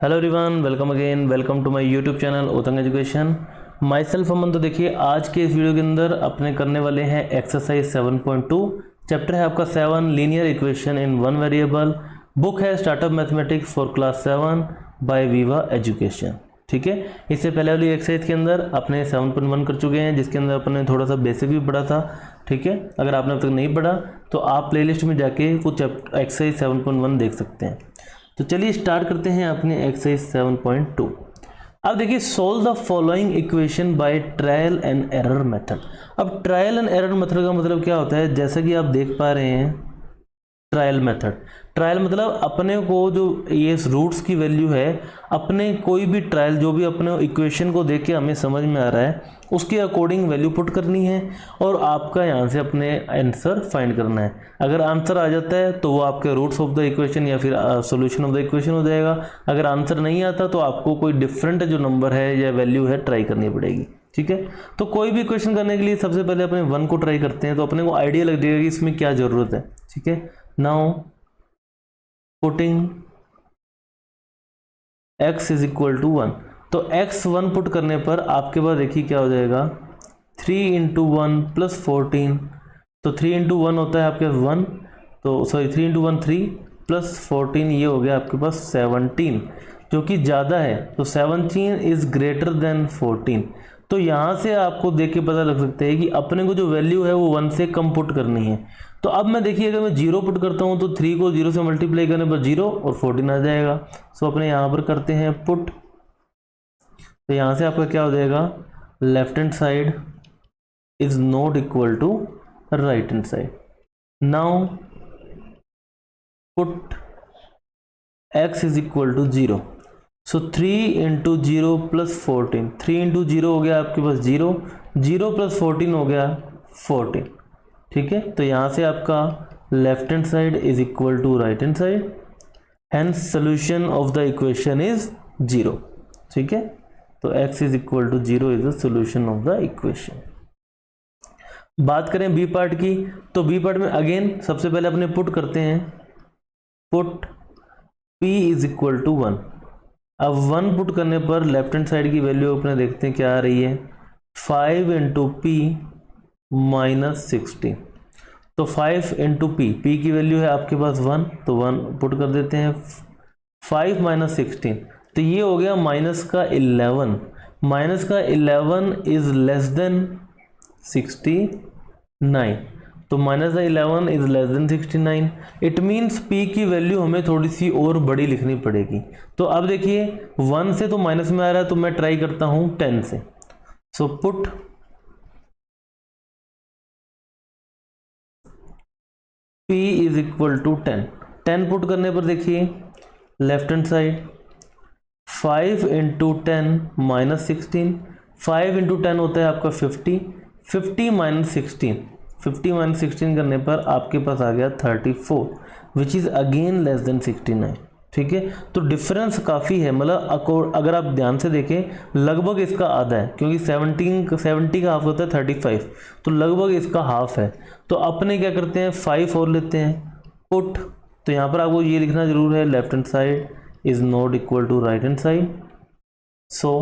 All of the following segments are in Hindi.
Hello everyone, welcome again, welcome to my YouTube channel Utang education. Myself Aman. तो देखिए आज के इस वीडियो के अंदर अपने करने वाले हैं एक्सरसाइज 7.2। चैप्टर है आपका 7 linear equation in one variable. Book है startup mathematics for class 7 by Viva education. ठीक है, इससे पहले वाली एक्सरसाइज के अंदर अपने 7.1 कर चुके हैं, जिसके अंदर अपने थोड़ा सा बेसिक भी पढ़ा था। ठीक है, अगर आपने अब तक नहीं पढ़ा तो आप प्लेलिस्ट में जाके कुछ एक्सरसाइज 7.1 देख सकते हैं। तो चलिए स्टार्ट करते हैं अपने एक्सरसाइज 7.2। अब देखिए, solve the following equation by trial and error method. अब ट्रायल एंड एरर मेथड का मतलब क्या होता है, जैसा कि आप देख पा रहे हैं ट्रायल मेथड। ट्रायल मतलब अपने को जो ये रूट्स की वैल्यू है, अपने कोई भी ट्रायल जो भी अपने इक्वेशन को देख के हमें समझ में आ रहा है उसके अकॉर्डिंग वैल्यू पुट करनी है और आपका यहाँ से अपने आंसर फाइंड करना है। अगर आंसर आ जाता है तो वो आपके रूट्स ऑफ द इक्वेशन या फिर सॉल्यूशन ऑफ द इक्वेशन हो जाएगा। अगर आंसर नहीं आता तो आपको कोई डिफरेंट जो नंबर है या वैल्यू है ट्राई करनी पड़ेगी। ठीक है, तो कोई भी इक्वेशन करने के लिए सबसे पहले अपने 1 को ट्राई करते हैं, तो अपने को आइडिया लग जाएगा कि इसमें क्या ज़रूरत है। ठीक है, now putting x is equal to 1, तो x 1 पुट करने पर आपके पास देखिए क्या हो जाएगा, 3 इंटू 1 प्लस 14। तो 3 इंटू 1 होता है आपके 1, तो सॉरी 3 इंटू 1 3 प्लस 14, ये हो गया आपके पास 17, जो कि ज़्यादा है। तो 17 इज़ ग्रेटर देन 14। तो यहाँ से आपको देख के पता लग सकता है कि अपने को जो वैल्यू है वो 1 से कम पुट करनी है। तो अब मैं देखिए, अगर मैं 0 पुट करता हूँ तो 3 को 0 से मल्टीप्लाई करने पर 0 और 14 आ जाएगा। सो अपने यहाँ पर करते हैं पुट। तो यहाँ से आपका क्या हो जाएगा, left hand side is not equal to right hand side. Now put x is equal to 0। So 3 into 0 plus 14, 3 into 0 हो गया आपके पास 0, 0 प्लस 14 हो गया 14। ठीक है, तो यहाँ से आपका left hand side is equal to right hand side, hence solution of the equation is 0। ठीक है, तो x is equal to 0 is the solution of the equation. बात करें बी पार्ट की, तो बी पार्ट में अगेन सबसे पहले अपने पुट करते हैं, put p is equal to 1। अब 1 पुट करने पर लेफ्ट हैंड साइड की वैल्यू अपने देखते हैं क्या आ रही है, 5 इंटू पी माइनस 16। तो 5 इंटू पी की वैल्यू है आपके पास 1, तो 1 पुट कर देते हैं। 5 माइनस 16, तो ये हो गया माइनस का 11। माइनस का 11 इज लेस देन 69। तो माइनस का 11 is less than 69। It means P की वैल्यू हमें थोड़ी सी और बड़ी लिखनी पड़ेगी। तो अब देखिए 1 से तो माइनस में आ रहा है, तो मैं ट्राई करता हूं 10 से। So put p is equal to 10। 10 put करने पर देखिए left hand side 5 into 10 minus 16, 5 into 10 होता है आपका 50, 50 माइनस 16, 50 माइनस 16 करने पर आपके पास आ गया 34, which is again less than 69। ठीक है, तो डिफरेंस काफ़ी है, मतलब अगर आप ध्यान से देखें लगभग इसका आधा है, क्योंकि 70 का हाफ होता है 35, तो लगभग इसका हाफ है। तो अपने क्या करते हैं 5 और लेते हैं पुट। तो यहाँ पर आपको ये लिखना जरूर है, left hand side is not equal to right hand side. So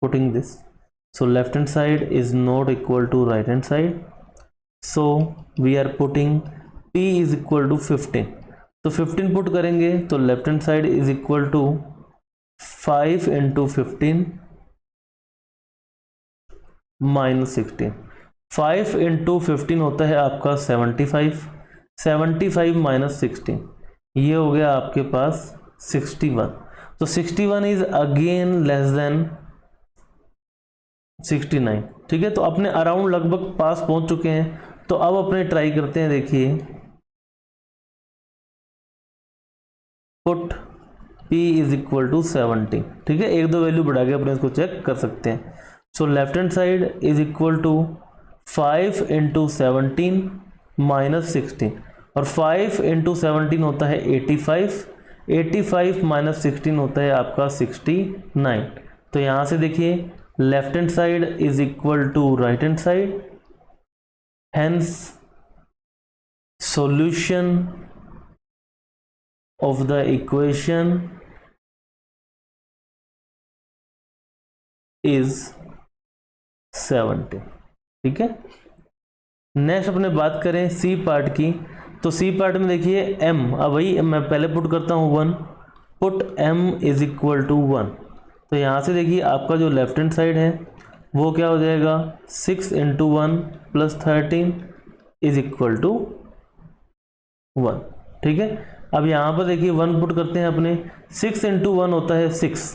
putting this, so left hand side is not equal to right hand side, so we are putting p is equal to 15। तो 15 पुट करेंगे तो left hand side is equal to 5 into 15 minus 16। 5 into 15 होता है आपका 75, 75 माइनस 16, ये हो गया आपके पास 61। तो 61 इज अगेन लेस देन 69। ठीक है, तो अपने अराउंड लगभग पास पहुंच चुके हैं। तो अब अपने ट्राई करते हैं, देखिए put p is equal to 70। ठीक है, एक दो वैल्यू बढ़ा के अपने इसको चेक कर सकते हैं। So left hand side is equal to 5 into 17 minus 16, और 5 इंटू 17 होता है 85, 85 माइनस 16 होता है आपका 69। तो यहाँ से देखिए left hand side is equal to right hand side, hence solution of the equation is 70। ठीक है, नेक्स्ट अपने बात करें सी पार्ट की, तो सी पार्ट में देखिए m, अब वही मैं पहले पुट करता हूँ 1, put m is equal to 1। तो यहाँ से देखिए आपका जो लेफ्ट हैंड साइड है वो क्या हो जाएगा, 6 into 1 plus 13 is equal to 1। ठीक है, अब यहाँ पर देखिए 1 पुट करते हैं अपने, 6 इंटू 1 होता है 6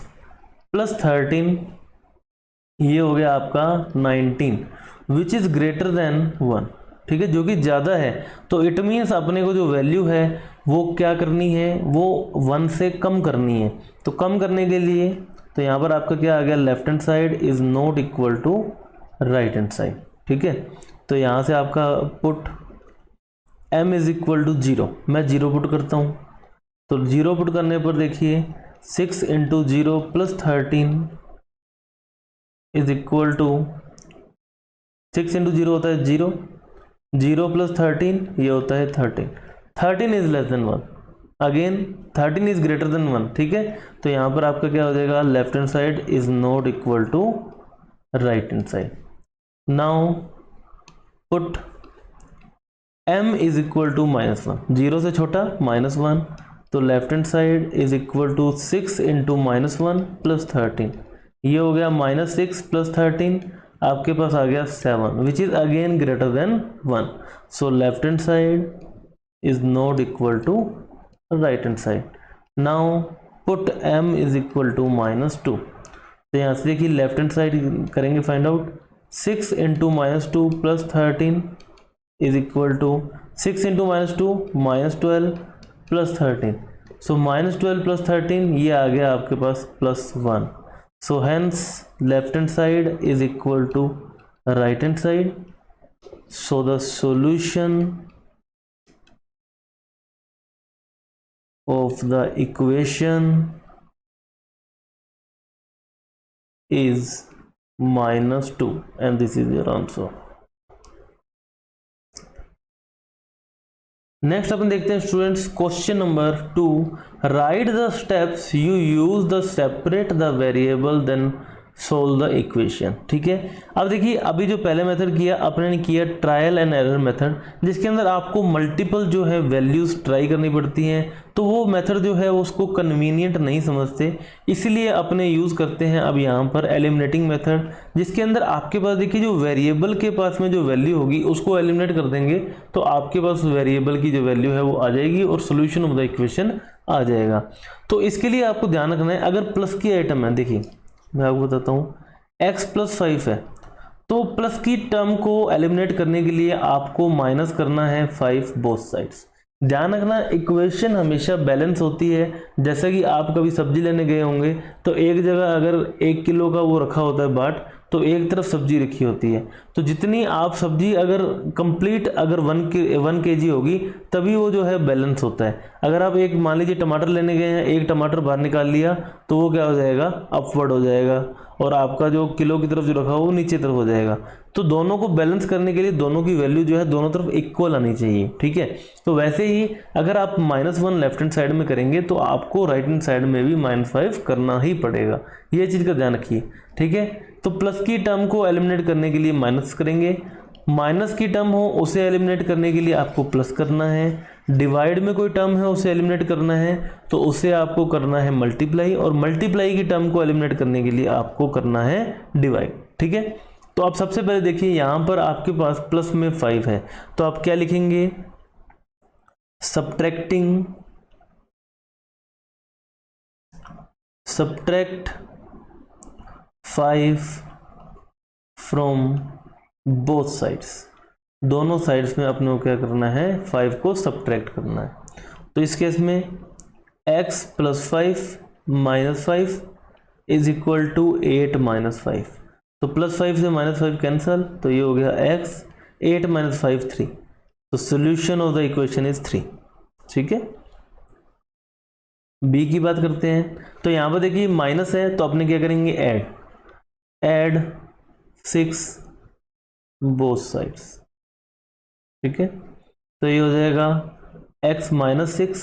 प्लस 13, ये हो गया आपका 19, विच इज़ ग्रेटर देन 1। ठीक है, जो कि ज़्यादा है, तो इट मीन्स अपने को जो वैल्यू है वो क्या करनी है, वो 1 से कम करनी है। तो कम करने के लिए तो यहाँ पर आपका क्या आ गया, left hand side is not equal to right hand side. ठीक है, तो यहाँ से आपका put m is equal to 0, मैं 0 पुट करता हूँ, तो 0 पुट करने पर देखिए 6 into 0 plus 13 is equal to, 6 into 0 होता है 0, 0 प्लस 13 ये होता है 13, 13 is less than 1, again 13 is greater than 1। ठीक है, तो यहाँ पर आपका क्या हो जाएगा, left hand side is not equal to right hand side. Now put m is equal to -1, 0 से छोटा -1, तो left hand side is equal to 6 into -1 plus 13, ये हो गया -6 प्लस 13, आपके पास आ गया 7, which is again greater than 1। So left hand side is not equal to right hand side. Now put m is equal to -2, तो यहाँ से देखिए लेफ्ट हैंड साइड करेंगे find out, 6 into -2 plus 13 is equal to 6 into -2 -12 plus 13, so -12 plus 13 ये आ गया आपके पास +1। So hence left hand side is equal to right hand side. So the solution of the equation is -2 and this is your answer। Next अपन देखते हैं students question number 2, write the steps you use the separate the variable then solve the equation. ठीक है, अब देखिए अभी जो पहले मेथड किया अपने ने किया ट्रायल एंड एरर मेथड, जिसके अंदर आपको मल्टीपल जो है वैल्यूज ट्राई करनी पड़ती हैं, तो वो मेथड जो है उसको कन्वीनियंट नहीं समझते, इसलिए अपने यूज़ करते हैं अब यहाँ पर एलिमिनेटिंग मेथड, जिसके अंदर आपके पास देखिए जो वेरिएबल के पास में जो वैल्यू होगी उसको एलिमिनेट कर देंगे, तो आपके पास वेरिएबल की जो वैल्यू है वो आ जाएगी और सोल्यूशन ऑफ द इक्वेशन आ जाएगा। तो इसके लिए आपको ध्यान रखना है, अगर प्लस की आइटम है, देखिए मैं आपको बताता हूँ x + 5 है, तो प्लस की टर्म को एलिमिनेट करने के लिए आपको माइनस करना है 5 बोथ साइड्स। ध्यान रखना इक्वेशन हमेशा बैलेंस होती है, जैसा कि आप कभी सब्जी लेने गए होंगे तो एक जगह अगर 1 किलो का वो रखा होता है बाट, तो एक तरफ सब्जी रखी होती है, तो जितनी आप सब्जी अगर कंप्लीट अगर 1 kg होगी तभी वो जो है बैलेंस होता है। अगर आप एक मान लीजिए टमाटर लेने गए हैं, एक टमाटर बाहर निकाल लिया तो वो क्या हो जाएगा, अपवर्ड हो जाएगा, और आपका जो किलो की तरफ जो रखा हो वो नीचे तरफ हो जाएगा। तो दोनों को बैलेंस करने के लिए दोनों की वैल्यू जो है दोनों तरफ इक्वल आनी चाहिए। ठीक है, तो वैसे ही अगर आप -1 लेफ्ट हैंड साइड में करेंगे तो आपको राइट हैंड साइड में भी -5 करना ही पड़ेगा, ये चीज़ का ध्यान रखिए। ठीक है, तो प्लस की टर्म को एलिमिनेट करने के लिए माइनस करेंगे, माइनस की टर्म हो उसे एलिमिनेट करने के लिए आपको प्लस करना है, डिवाइड में कोई टर्म है उसे एलिमिनेट करना है तो उसे आपको करना है मल्टीप्लाई, और मल्टीप्लाई की टर्म को एलिमिनेट करने के लिए आपको करना है डिवाइड। ठीक है, तो आप सबसे पहले देखिए यहाँ पर आपके पास प्लस में 5 है, तो आप क्या लिखेंगे, सब्ट्रैक्ट 5 फ्रॉम बोथ साइड्स, दोनों साइड्स में अपने को क्या करना है, 5 को सब्ट्रैक्ट करना है। तो इस केस में x + 5 - 5 इज इक्वल टू 8 - 5, तो +5 से -5 कैंसल, तो ये हो गया x, 8 - 5 3, तो solution of the equation is 3। ठीक है, b की बात करते हैं, तो यहाँ पर देखिए माइनस है तो अपने क्या करेंगे, ऐड 6 बोथ साइड्स। ठीक है, तो ये हो जाएगा x - 6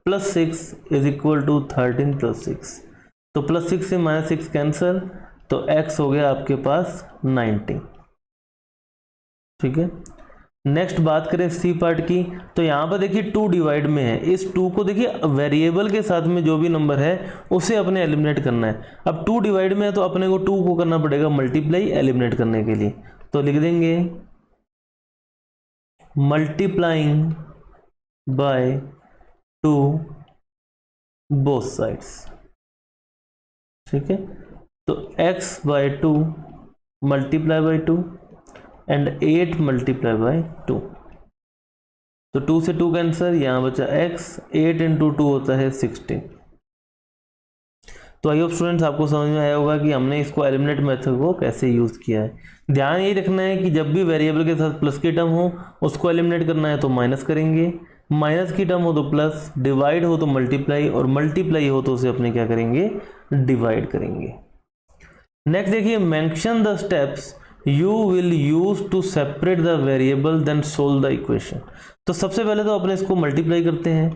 + 6 इज इक्वल टू 13 + 6, तो +6 से -6 कैंसल, तो x हो गया आपके पास 90। ठीक है, नेक्स्ट बात करें सी पार्ट की, तो यहाँ पर देखिए 2 डिवाइड में है, इस 2 को देखिए वेरिएबल के साथ में जो भी नंबर है उसे अपने एलिमिनेट करना है। अब 2 डिवाइड में है तो अपने को 2 को करना पड़ेगा मल्टीप्लाई एलिमिनेट करने के लिए, तो लिख देंगे मल्टीप्लाइंग बाय 2 बोथ साइड्स। ठीक है, तो x by 2 multiply by 2 and 8 multiply by 2, तो 2 से 2 कैंसर, यहाँ बचा x, 8 इंटू 2 होता है 16। तो आई होप स्टूडेंट्स आपको समझ में आया होगा कि हमने इसको एलिमिनेट मेथड को कैसे यूज़ किया है। ध्यान यही रखना है कि जब भी वेरिएबल के साथ प्लस की टर्म हो उसको एलिमिनेट करना है तो माइनस करेंगे, माइनस की टर्म हो तो प्लस, डिवाइड हो तो मल्टीप्लाई, और मल्टीप्लाई हो तो उसे अपने क्या करेंगे, डिवाइड करेंगे। नेक्स्ट देखिए, mention the steps you will use to separate the variable then solve the equation. तो सबसे पहले तो अपने इसको मल्टीप्लाई करते हैं,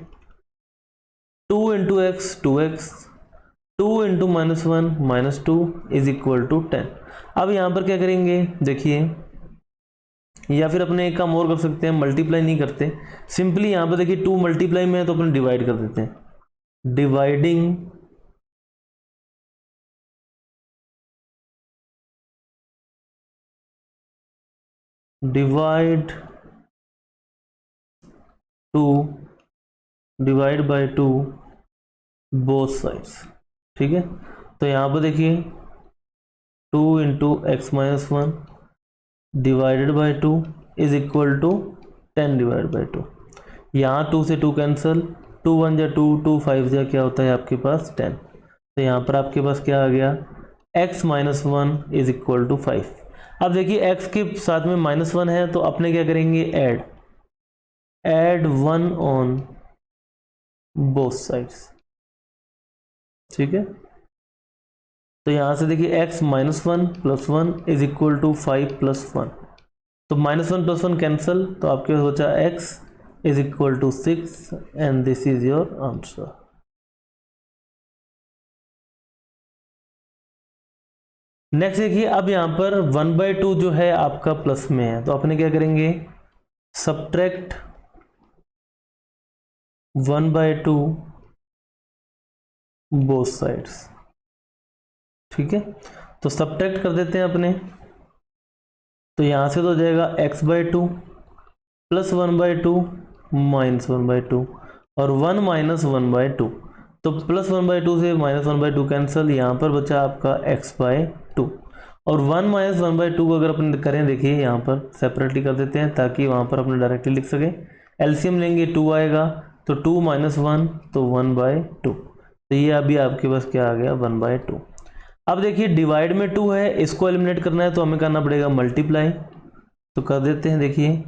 2 into x 2x, 2 into -1 -2 is equal to 10। अब यहाँ पर क्या करेंगे देखिए, या फिर अपने एक काम और कर सकते हैं, मल्टीप्लाई नहीं करते, सिंपली यहाँ पर देखिए 2 मल्टीप्लाई में है तो अपने डिवाइड कर देते हैं, dividing divide 2 divide by 2 both sides. ठीक है, तो यहाँ पर देखिए 2 into x -1 divided by 2 is equal to 10 divide by 2। यहाँ 2 से 2 कैंसल, 2 1 जा 2, 2 5 जा क्या होता है आपके पास 10। तो यहाँ पर आपके पास क्या आ गया, x -1 इज इक्वल टू 5। अब देखिए x के साथ में -1 है तो अपने क्या करेंगे, ऐड 1 ऑन बोथ साइड्स। ठीक है, तो यहाँ से देखिए x -1 + 1 इज इक्वल टू 5 + 1, तो -1 + 1 कैंसल, तो आपके पास बचा x is equal to 6 and this is your answer. Next देखिए, अब यहाँ पर 1/2 जो है आपका प्लस में है तो अपने क्या करेंगे, सब्ट्रैक्ट 1/2 बोथ साइड्स। ठीक है, तो सब्ट्रैक्ट कर देते हैं अपने, तो यहाँ से तो हो जाएगा x/2 + 1/2 -1/2 और 1 - 1/2, तो +1/2 से -1/2 कैंसल, यहाँ पर बचा आपका x/2 और 1 - 1/2 को अगर अपन करें, देखिए यहाँ पर सेपरेटली कर देते हैं ताकि वहाँ पर अपने डायरेक्टली लिख सकें। एलसीएम लेंगे 2 आएगा, तो 2 - 1 तो 1/2, तो ये अभी आपके पास क्या आ गया 1/2। अब देखिए डिवाइड में 2 है, इसको एलिमिनेट करना है तो हमें करना पड़ेगा मल्टीप्लाई, तो कर देते हैं, देखिए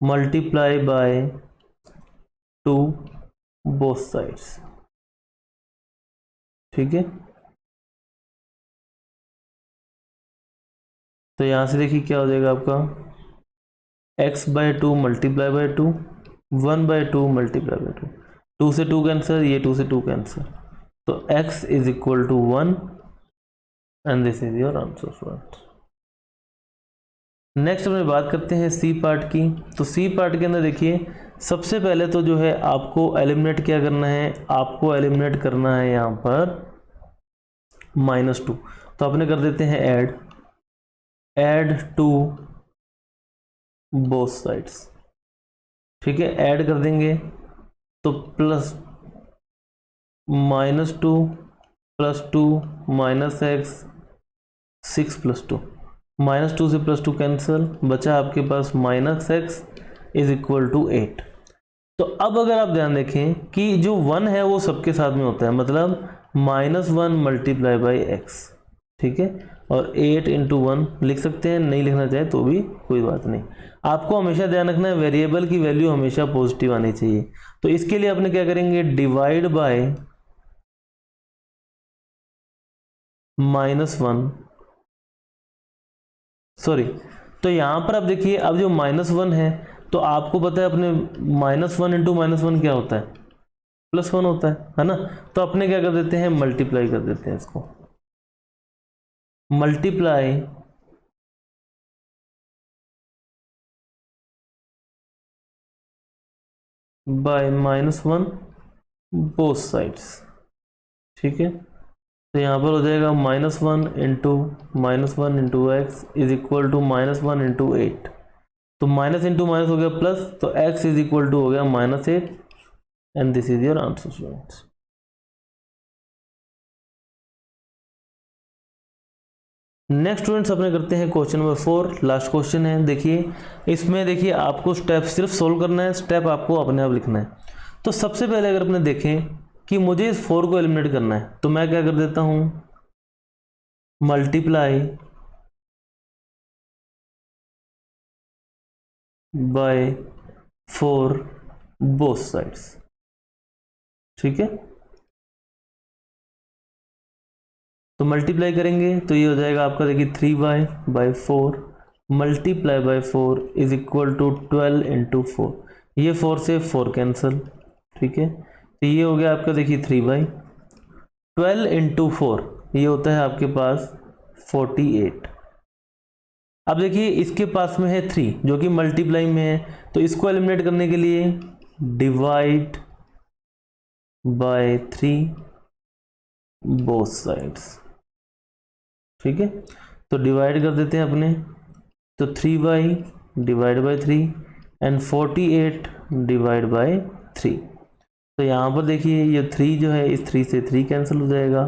मल्टीप्लाई बाय 2 बोथ साइड्स। ठीक है, तो यहाँ से देखिए क्या हो जाएगा आपका x/2 multiply by 2 1/2 multiply by 2, 2 से 2 कैंसर, ये 2 से 2 कैंसर, तो x is equal to 1 and this is your answer. Next अपने बात करते हैं सी पार्ट की, तो सी पार्ट के अंदर देखिए सबसे पहले तो जो है आपको एलिमिनेट क्या करना है, आपको एलिमिनेट करना है यहाँ पर -2, तो अपने कर देते हैं ऐड 2 बोथ साइड्स। ठीक है, ऐड कर देंगे तो प्लस -2 + 2 -x 6 + 2, -2 से +2 कैंसल, बचा आपके पास -x इज इक्वल टू 8। तो अब अगर आप ध्यान देखें कि जो 1 है वो सबके साथ में होता है, मतलब -1 मल्टीप्लाई बाई x। ठीक है, और 8 × 1 लिख सकते हैं, नहीं लिखना चाहे तो भी कोई बात नहीं। आपको हमेशा ध्यान रखना है वेरिएबल की वैल्यू हमेशा पॉजिटिव आनी चाहिए, तो इसके लिए अपने क्या करेंगे, डिवाइड बाय -1, सॉरी, तो यहाँ पर आप देखिए अब जो -1 है तो आपको पता है अपने -1 × -1 क्या होता है, +1 होता है ना, तो अपने क्या कर देते हैं, मल्टीप्लाई कर देते हैं इसको। Multiply by -1 both sides. ठीक है, तो यहाँ पर हो जाएगा -1 into x is equal to -1 into 8। तो माइनस इंटू माइनस हो गया प्लस, तो x इज इक्वल टू हो गया -8 and this is your answer students. Next students अपने करते हैं क्वेश्चन नंबर 4, लास्ट क्वेश्चन है। देखिए इसमें देखिए आपको स्टेप सिर्फ सोल्व करना है, स्टेप आपको अपने आप लिखना है। तो सबसे पहले अगर अपने देखें कि मुझे इस 4 को एलिमिनेट करना है, तो मैं क्या कर देता हूं, मल्टीप्लाई बाय 4 बोथ साइड्स। ठीक है, तो मल्टीप्लाई करेंगे तो ये हो जाएगा आपका देखिए 3y by 4 multiply by 4 is equal to 12 into 4। ये 4 से 4 कैंसिल। ठीक है, तो ये हो गया आपका देखिए 3y 12 इंटू 4 ये होता है आपके पास 48। अब देखिए इसके पास में है 3 जो कि मल्टीप्लाई में है, तो इसको एलिमिनेट करने के लिए डिवाइड बाय 3 बोथ साइड्स। ठीक है, तो डिवाइड कर देते हैं अपने, तो 3y divide by 3 and 48 divide by 3। तो यहाँ पर देखिए ये 3 जो है इस 3 से 3 कैंसिल हो जाएगा,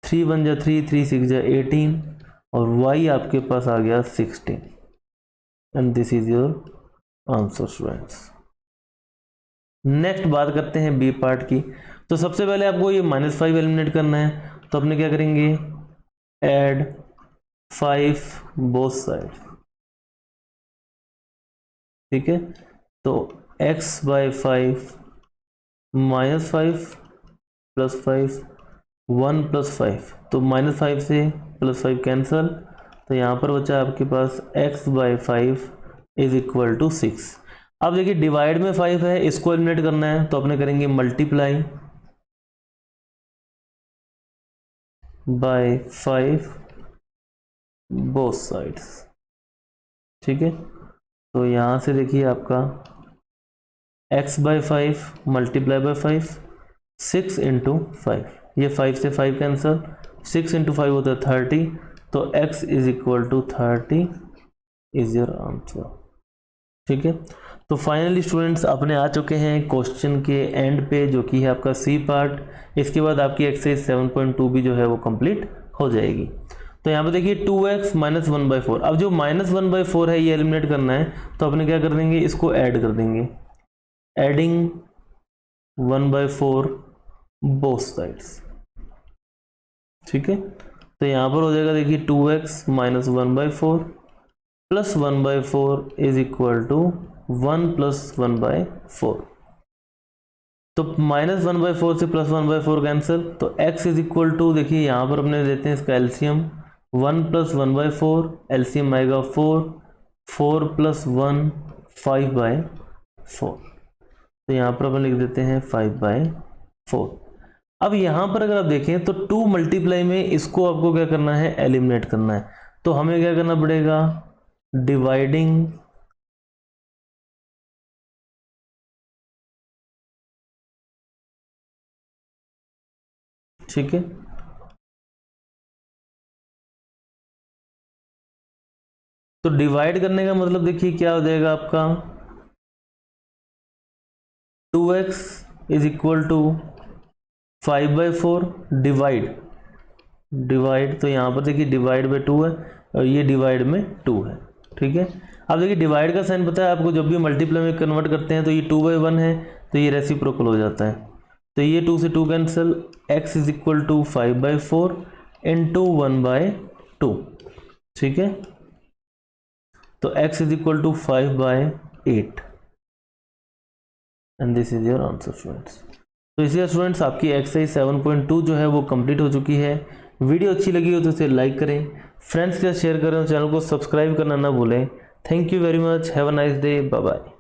3 1 जा 3, 3 6 जा 18 और y आपके पास आ गया 16 and this is your answer students. Next बात करते हैं बी पार्ट की। तो सबसे पहले आपको ये -5 एलिमिनेट करना है, तो अपने क्या करेंगे, ऐड 5 बोथ साइड। ठीक है, तो x बाय 5 -5 प्लस 5 1 प्लस 5, तो -5 से +5 कैंसल, तो यहाँ पर बचा आपके पास x by 5 is equal to 6। अब देखिए डिवाइड में 5 है, इसको एलिमिनेट करना है, तो अपने करेंगे मल्टीप्लाई बाय 5 बोथ साइड्स। ठीक है, तो यहाँ से देखिए आपका x by 5 multiply by 5 6 into 5, ये 5 से 5 कैंसल, 6 इंटू 5 होता है 30, तो x is equal to 30 is your answer. ठीक है, तो फाइनली स्टूडेंट्स अपने आ चुके हैं क्वेश्चन के एंड पे, जो कि है आपका सी पार्ट। इसके बाद आपकी एक्सरसाइज 7.2 भी जो है वो कंप्लीट हो जाएगी। तो यहाँ पे देखिए 2x माइनस 1/4, अब जो -1/4 है ये एलिमिनेट करना है, तो अपने क्या कर देंगे, इसको ऐड कर देंगे, एडिंग 1/4 बोथ साइड्स। ठीक है, तो यहाँ पर हो जाएगा देखिए 2x minus 1/4 plus 1/4 is equal to 1 plus 1/4। तो -1/4 से प्लस 1/4 कैंसिल, तो x इज इक्वल टू देखिए यहाँ पर अपने देते हैं इसका एलसीएम, 1 प्लस 1/4 एलसीएम आएगा 4, 4 प्लस 1 5/4, तो यहाँ पर अपन लिख देते हैं 5/4। अब यहाँ पर अगर आप देखें तो 2 मल्टीप्लाई में इसको आपको क्या करना है, एलिमिनेट करना है, तो हमें क्या करना पड़ेगा, डिवाइडिंग ठीक है, तो डिवाइड करने का मतलब देखिए क्या हो जाएगा आपका, 2x is equal to 5/4 divide, तो यहाँ पर देखिए डिवाइड बाई 2 है और ये डिवाइड में 2 है। ठीक है, अब देखिए डिवाइड का साइन पता है आपको, जब भी मल्टीप्लाई में कन्वर्ट करते हैं तो ये 2/1 है, तो ये रेसिप्रोकल हो जाता है, तो ये 2 से 2 cancel, x is equal to 5/4 into 1/2। ठीक है, तो x is equal to 5/8 and this is your answer students. तो इसलिए स्टूडेंट्स आपकी एक्सरसाइज 7.2 जो है वो कंप्लीट हो चुकी है। वीडियो अच्छी लगी हो तो इसे लाइक करें, फ्रेंड्स के साथ शेयर करें और चैनल को सब्सक्राइब करना ना भूलें। Thank you very much, have a nice day, bye bye.